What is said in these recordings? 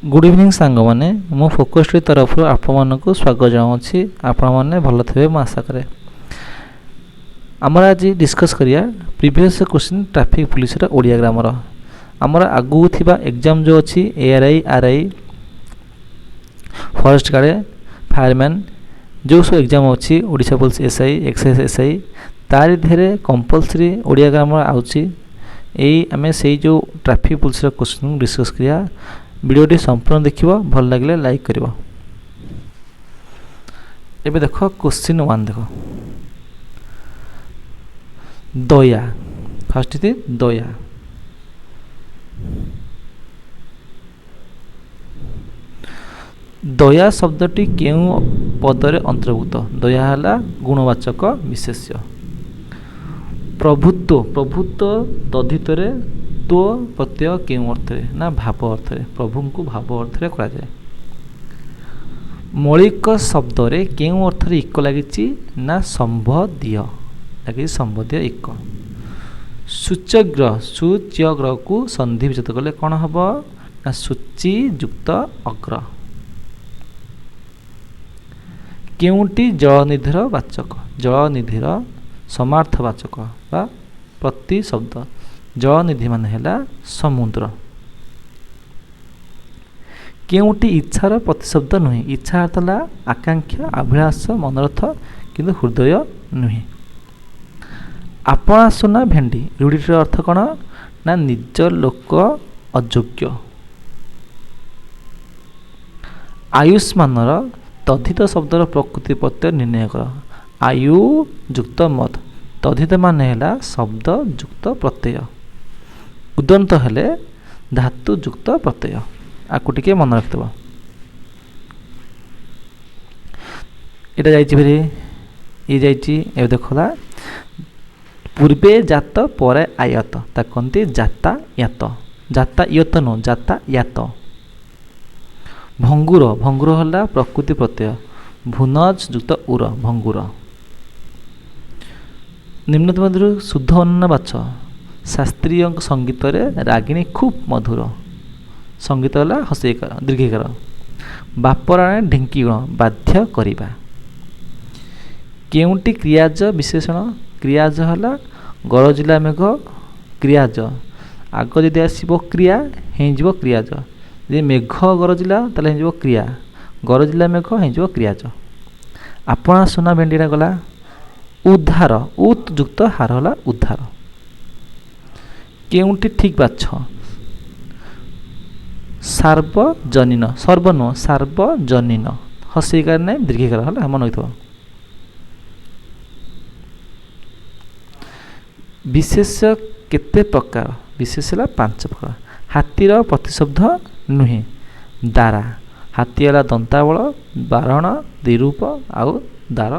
Good evening सांग मैंने मो फोकस टी तरफ आपण को स्वागत जनाऊँगी आपण मैंने भल थे मैं आशा करे। आमर आज डिस्कस करिया previous question traffic police Odia grammar आमर आगू थिबा एग्जाम जो अच्छी ARY RI forest guard fireman जो सब एग्जाम अच्छी Odisha police SI excise SI तारी धेरे कंपलसरी ओडिया ग्रामर आउची एई आमे सेई जो ट्रैफिक पुलिस क्वेश्चन डिस्कस करिया। वीडियोटी संपूर्ण देखिबो भल लागले लाइक करिवो। एबे देखो क्वेश्चन 1 देखो दया फर्स्ट थी दया दया शब्दटी केउ पदरे अंतर्भुक्त दया हला गुणवाचक विशेष्य प्रभुत्व प्रभुत्व तद्धितरे तो प्रत्यय केउ अर्थ ना भाव अर्थ प्रभु को भाव अर्थ करा जाए मौलिक शब्द रे केउ अर्थ इक लगी ना संबंधीय लगे संबंधीय इक सूच्यग्र सूच्यग्र को संधि विच्छेद कले कौन हम ना सूची युक्त अग्र केउटी जलनिधिर वाचक जलनिधिर समार्थवाचक बा प्रति शब्द जलनिधि मान है समुद्र केउटी इच्छार प्रतिशब्द नुहे इच्छा अर्थ है आकांक्षा अभिलाष मनोरथ किंतु हृदय नुहे आपणा सुना भेंडी रूढ़ीर अर्थ कौन ना निज लोक अयोग्य आयुष्मानर तद्धित शब्दर प्रकृति प्रत्यय निर्णय कर आयु युक्त मत तद्धित मान है शब्द युक्त प्रत्यय उदंत हेले धातु युक्त प्रत्यय आपको टिके मन रखिथबो एटा जाइछि फेरी ये जाइछि ए देखला पूर्वे जात परे आयत ता कोनती जाता यत नो जाता यात भंगुर भंगुर हला प्रकृति प्रत्यय भुनज युक्त उर भंगुर निम्नतम मध्य शुद्ध वर्णना बाछ शास्त्रीय संगीत रे रागिणी खूब मधुर संगीत है हसेकार दीर्घिकार बापराणे ढिंकी गुण बाध्य करिबा केउटी क्रियाज विशेषण क्रियाज है गरजिला मेघ क्रियाज आग जदि आसो क्रिया हो क्रियाज जी मेघ गरजिला ताले हो क्रिया गरजिला मेघ हो क्रियाज आपणा सुना भेंडीटा गला उद्धार उत युक्त हार है उद्धार केउटी ठीक बाछ सार्वजनीन सर्व नुह सार्वजनीन हसेकार ना दीर्घिकार है मन हो विशेष केते प्रकार विशेष है 5 प्रकार हाथीर प्रतिशब्द नुहे दारा हाथी है दंतावल बारण द्विरूप आउ दार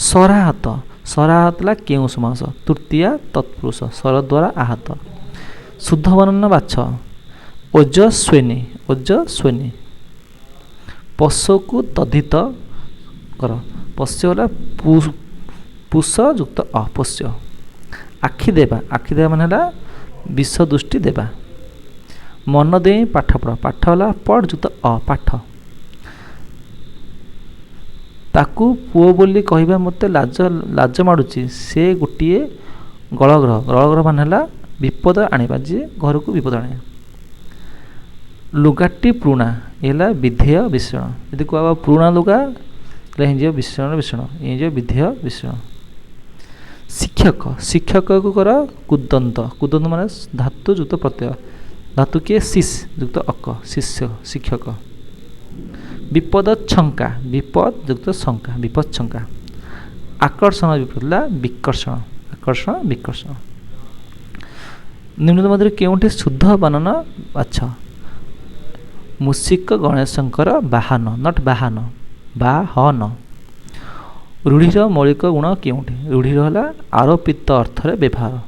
सराहत सराहत ला केउ समास तृतीया तत्पुरुष स्वर द्वारा आहत शुद्ध वर्णन बाछ ओजस्विनी पशु को तद्धित कर पश्य है पुष युक्त अपोष्य आखि देवा मान है विष दृष्टि देवा मन दे पाठ पढ़ पाठ है पढ़ युक्त अपाठ ताकू पुओ बोली कहवा मत लाज माड़ुची से गोटे गलग्रह मान है विपद आने जी घर को विपद आने लुगाटी पुराणा ये विधेय विषण यदि कह पुराणा लुगा विषण विषण ये विधेय विषण शिक्षक शिक्षक को कर कुदंत कुदंत मान धातु युक्त प्रत्यय धातु किए शिष युक्त अक शिष्य शिक्षक विपद छंका विपद युक्त शंका विपद छंका आकर्षण विपद विकर्षण आकर्षण विकर्षण निम्न मध्य केउठी शुद्ध बानन बाछ मूषिक गणेशंकर बाहन नट बाहन बाहन रूढ़ीर मौलिक गुण केउठी रूढ़ीर है आरोपित अर्थ व्यवहार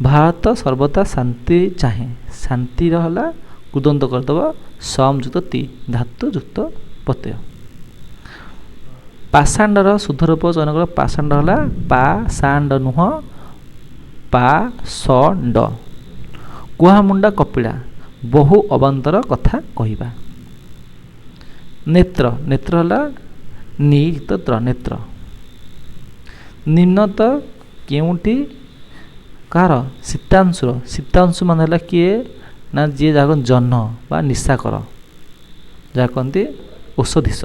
भारत सर्वदा शांति चाहे शांति है कुदंत करदेव सम युक्त ती धातु युक्त प्रत्यय पाषाण्डर शुद्ध रूप चयन कर पाषाण्ड है पा सांड नुह ପା ସ ଡ କୁହାମୁଣ୍ଡା କପିଳା ବହୁ ଅବାନ୍ତର କଥା କହିବା। ନେତ୍ର ନେତ୍ର ହେଲା ନିଯୁକ୍ତ ନେତ୍ର। ନିମ୍ନତ କେଉଁଠି କାହାର ଶୀତାଂଶୁର ଶୀତାଂଶୁ ମାନେ ହେଲା କିଏ ନା ଯିଏ ଯାହାକୁ ଜହ୍ନ ବା ନିଶାକର ଯାହା କହନ୍ତି ଔଷଧିସ।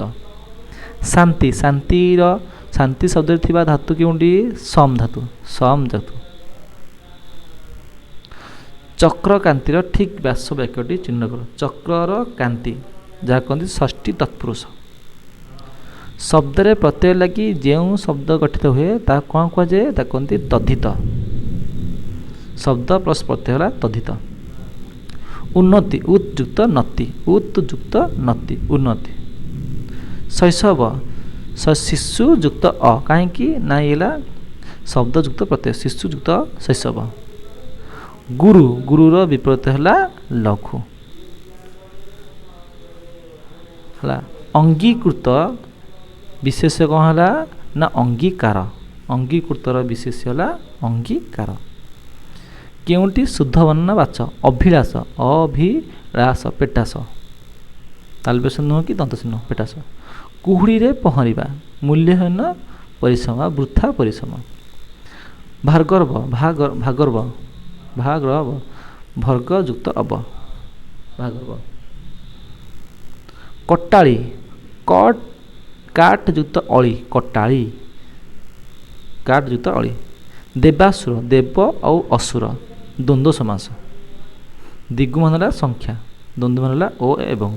ଶାନ୍ତି ଶାନ୍ତିର ଶାନ୍ତି ଶବ୍ଦରେ ଥିବା ଧାତୁ କେଉଁଠି ସମ୍ ଧାତୁ ସମ୍ ଧାତୁ। ଚକ୍ରକାନ୍ତିର ଠିକ୍ ବ୍ୟାସ ବାକ୍ୟଟି ଚିହ୍ନ କର। ଚକ୍ରର କାନ୍ତି ଯାହା କହନ୍ତି ଷଷ୍ଠୀ ତତ୍ପୁରୁଷ। ଶବ୍ଦରେ ପ୍ରତ୍ୟୟ ଲାଗି ଯେଉଁ ଶବ୍ଦ ଗଠିତ ହୁଏ ତାହା କ'ଣ କୁହାଯାଏ ତାକୁ କହନ୍ତି ତଦ୍ଧିତ। ଶବ୍ଦ ପ୍ଲସ୍ ପ୍ରତ୍ୟୟ ହେଲା ତଦ୍ଧିତ। ଉନ୍ନତି ଉତ୍ ଯୁକ୍ତ ନତି ଉତ୍ ଯୁକ୍ତ ନତି ଉନ୍ନତି। ଶୈଶବ ଶିଶୁ ଯୁକ୍ତ ଅ କାହିଁକି ନା ହେଲା ଶବ୍ଦ ଯୁକ୍ତ ପ୍ରତ୍ୟୟ ଶିଶୁ ଯୁକ୍ତ ଶୈଶବ। ଗୁରୁ ଗୁରୁର ବିପରୀତ ହେଲା ଲଘୁ ହେଲା। ଅଙ୍ଗୀକୃତ ବିଶେଷ କ'ଣ ହେଲା ନା ଅଙ୍ଗୀକାର। ଅଙ୍ଗୀକୃତର ବିଶେଷ ହେଲା ଅଙ୍ଗୀକାର। କେଉଁଠି ଶୁଦ୍ଧ ବର୍ଣ୍ଣ ବାଚ ଅଭିଳାଷ ଅଭିଳାଷ ପେଟାସ ତାଲବେଶ ନୁହଁ କି ଦନ୍ତସ ନୁହଁ ପେଟାସ। କୁହୁଡ଼ିରେ ପହଁରିବା ମୂଲ୍ୟହୀନ ପରିଶ୍ରମ ବୃଥା ପରିଶ୍ରମ। ଭାର୍ଗବ ଭାଗର୍ବ ଭାଗ୍ରବ ଭର୍ଗ ଯୁକ୍ତ ଅବ ଭାଗର୍ବ। କଟାଳି କଟ କାଟ ଯୁକ୍ତ ଅଳି କଟାଳି କାଟ ଯୁକ୍ତ ଅଳି। ଦେବାସୁର ଦେବ ଆଉ ଅସୁର ଦ୍ୱନ୍ଦ୍ୱ ସମାସ। ଦିଗୁମାନ ହେଲା ସଂଖ୍ୟା ଦ୍ୱନ୍ଦ୍ୱମାନ ହେଲା ଓ ଏବଂ।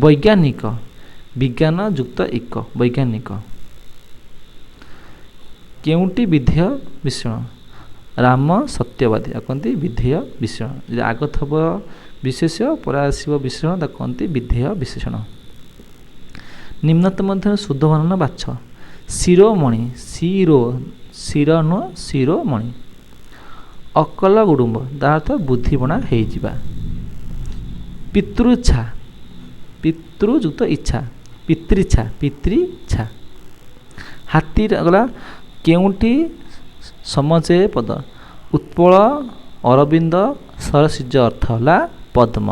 ବୈଜ୍ଞାନିକ ବିଜ୍ଞାନ ଯୁକ୍ତ ଇକ ବୈଜ୍ଞାନିକ। କେଉଁଟି ବିଧେୟ ବିଷଣ ରାମ ସତ୍ୟବାଦୀ ତାକୁ କହନ୍ତି ବିଧେୟ ବିଷଣ। ଯଦି ଆଗ ଥବ ବିଶେଷ ପରେ ଆସିବ ବିଶେଷଣ ତାକୁ କହନ୍ତି ବିଧେୟ ବିଶେଷଣ। ନିମ୍ନତ ମଧ୍ୟରେ ଶୁଦ୍ଧ ବର୍ଣ୍ଣ ବାଛ। ଶିରୋମଣି ଶିର ନୁହଁ ଶିରୋମଣି। ଅକଲ ଗୁଡୁମ୍ବ ତାର ଅର୍ଥ ବୁଦ୍ଧିବଣା ହେଇଯିବା। ପିତୃଚ୍ଛା ପିତୃ ଯୁକ୍ତ ଇଚ୍ଛା ପିତୃଚ୍ଛା ପିତୃଚ୍ଛା। ହାତୀ ଗଲା କେଉଁଠି ସମଚୟ ପଦ ଉତ୍ପଳ ଅରବିନ୍ଦ ସରସିଜ ଅର୍ଥ ହେଲା ପଦ୍ମ।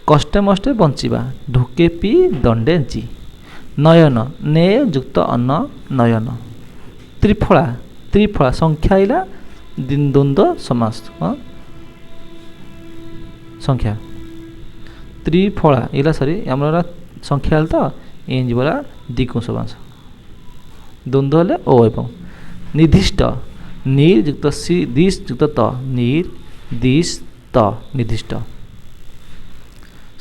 କଷ୍ଟେ ମଷ୍ଟେ ବଞ୍ଚିବା ଢୋକେ ପି ଦଣ୍ଡେ ଜି। ନୟନ ନେ ଯୁକ୍ତ ଅନ ନୟନ। ତ୍ରିଫଳା ତ୍ରିଫଳା ସଂଖ୍ୟା ଆଇଲା ଦ୍ୱନ୍ଦ୍ୱ ସମାସ ସଂଖ୍ୟା। ତ୍ରିଫଳା ଏଇଲା ସରି ଆମର ସଂଖ୍ୟା ହେଲେ ତ ଏ ଯିବଲା ଦ୍ୱିଗୁଣ ସମାସ। ଦ୍ୱନ୍ଦ୍ୱ ହେଲେ ଓ ଏବଂ। ନିର୍ଦ୍ଦିଷ୍ଟ ନିର୍ ଯୁକ୍ତ ସି ଦିଶ ଯୁକ୍ତ ତ ନିର୍ ଦିଶ ତ ନିର୍ଦ୍ଦିଷ୍ଟ।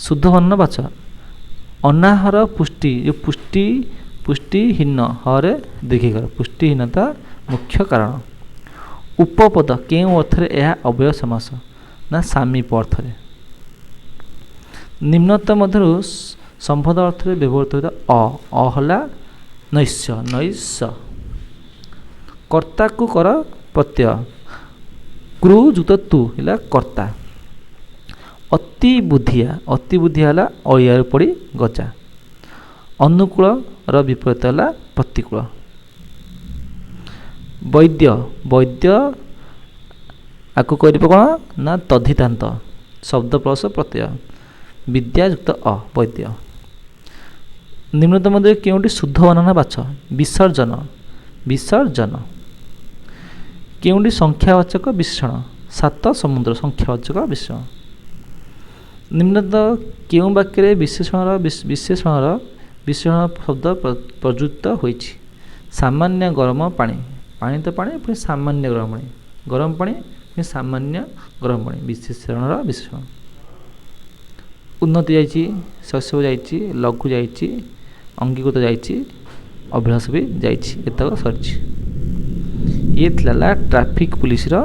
ଶୁଦ୍ଧ ବର୍ଣ୍ଣ ବାଛ। ଅନାହାର ପୁଷ୍ଟି ପୁଷ୍ଟିହୀନ ହରେ ଦୀର୍ଘିକର ପୁଷ୍ଟିହୀନତା ମୁଖ୍ୟ କାରଣ। ଉପପଦ କେଉଁ ଅର୍ଥରେ ଏହା ଅବ୍ୟୟ ସମାସ ନା ସାମୀପ ଅର୍ଥରେ। ନିମ୍ନତ ମଧ୍ୟରୁ ସମ୍ବନ୍ଧ ଅର୍ଥରେ ବ୍ୟବହୃତ ହୋଇଥିବା ଅ ହେଲା ନୈଶ୍ୟ ନୈଶ। କର୍ତ୍ତାକୁ କର ପ୍ରତ୍ୟୟ କୃ ଯୁକ୍ତ ତୁ ହେଲା କର୍ତ୍ତା। ଅତି ବୁଦ୍ଧିଆ ହେଲା ଅଳିଆରୁ ପଡ଼ି ଗଜା। ଅନୁକୂଳର ବିପରୀତ ହେଲା ପ୍ରତିକୂଳ। ବୈଦ୍ୟ ବୈଦ୍ୟ ଆକୁ କରିବ କ'ଣ ନା ତଦ୍ଧିତାନ୍ତ ଶବ୍ଦ ପ୍ଲସ ପ୍ରତ୍ୟୟ ବିଦ୍ୟା ଯୁକ୍ତ ଅ ବୈଦ୍ୟ। ନିମ୍ନତ ମଧ୍ୟରେ କେଉଁଠି ଶୁଦ୍ଧ ବର୍ଣ୍ଣ ବାଛ। ବିସର୍ଜନ ବିସର୍ଜନ। କେଉଁଠି ସଂଖ୍ୟାବାଚକ ବିଶେଷଣ ସାତ ସମୁଦ୍ର ସଂଖ୍ୟାବାଚକ ବିଶେଷଣ। ନିମ୍ନତ କେଉଁ ବାକ୍ୟରେ ବିଶେଷଣ ଶବ୍ଦ ପ୍ରଯୁକ୍ତ ହୋଇଛି। ସାମାନ୍ୟ ଗରମ ପାଣି ପାଣି ତ ପାଣି ପୁଣି ସାମାନ୍ୟ ଗରମ ପାଣି ଗରମ ପାଣି ପୁଣି ସାମାନ୍ୟ ଗରମ ପାଣି ବିଶେଷଣର ବିଶେଷଣ। ଉନ୍ନତି ଯାଇଛି ଶୈଶବ ଯାଇଛି ଲଘୁ ଯାଇଛି ଅଙ୍ଗୀକୃତ ଯାଇଛି ଅଭିଳାଷ ବି ଯାଇଛି ଏତକ ସରିଛି। ଇଏ ଥିଲା ଟ୍ରାଫିକ୍ ପୁଲିସର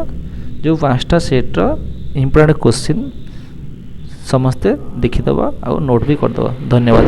ଯେଉଁ 5ଟା ସେଟ୍ର ଇମ୍ପୋର୍ଟାଣ୍ଟ କ୍ୱେଶ୍ଚିନ୍ ସମସ୍ତେ ଦେଖିଦେବା ଆଉ ନୋଟ୍ ବି କରିଦେବା। ଧନ୍ୟବାଦ।